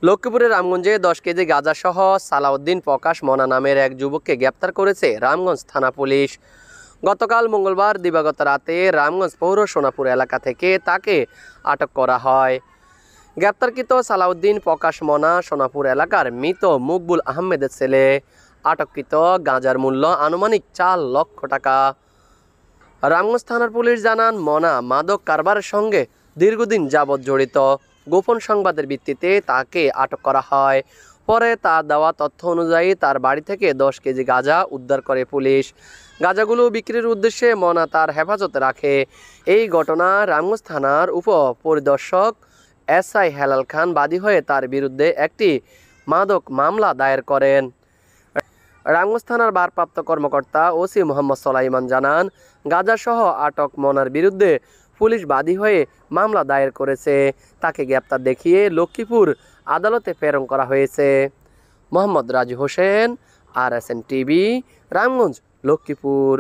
লক্ষ্মীপুরের রামগঞ্জে 10 কেজি গাঁজাসহ সালাউদ্দিন প্রকাশ মনা নামের এক যুবককে গ্রেপ্তার করেছে রামগঞ্জ থানা পুলিশ। গতকাল মঙ্গলবার দিবাগত রাতে রামগঞ্জ পৌর সোনাপুর এলাকা থেকে তাকে আটক করা হয়। গ্রেপ্তারকৃত সালাউদ্দিন প্রকাশ মনা সোনাপুর এলাকার মৃত মকবুল আহমেদের ছেলে। আটককৃত গাঁজার মূল্য আনুমানিক 4 লক্ষ টাকা। রামগঞ্জ থানার পুলিশ জানান, মনা মাদক কারবারের সঙ্গে দীর্ঘদিন যাবৎ জড়িত। গোপন সংবাদের ভিত্তিতে তাকে আটক করা হয়। পরে তার দেওয়া তথ্য অনুযায়ী তার বাড়ি থেকে 10 কেজি গাঁজা উদ্ধার করে পুলিশ। গাঁজাগুলো বিক্রির উদ্দেশ্যে মনা তার হেফাজতে রাখে। এই ঘটনা রামগঞ্জ থানার উপপরিদর্শক SI হেলাল খান বাদী হয়ে তার বিরুদ্ধে একটি মাদক মামলা দায়ের করেন। রামগঞ্জ থানার ভারপ্রাপ্ত কর্মকর্তা ওসি মোহাম্মদ সোলাইমান জানান, গাঁজাসহ আটক মনার বিরুদ্ধে পুলিশ বাদী হয়ে মামলা দায়ের করেছে। তাকে গ্রেপ্তার দেখিয়ে লক্ষ্মীপুর আদালতে প্রেরণ করা হয়েছে। Mohammad Raju Hossain, RSN TV, Ramganj, Lakshmipur.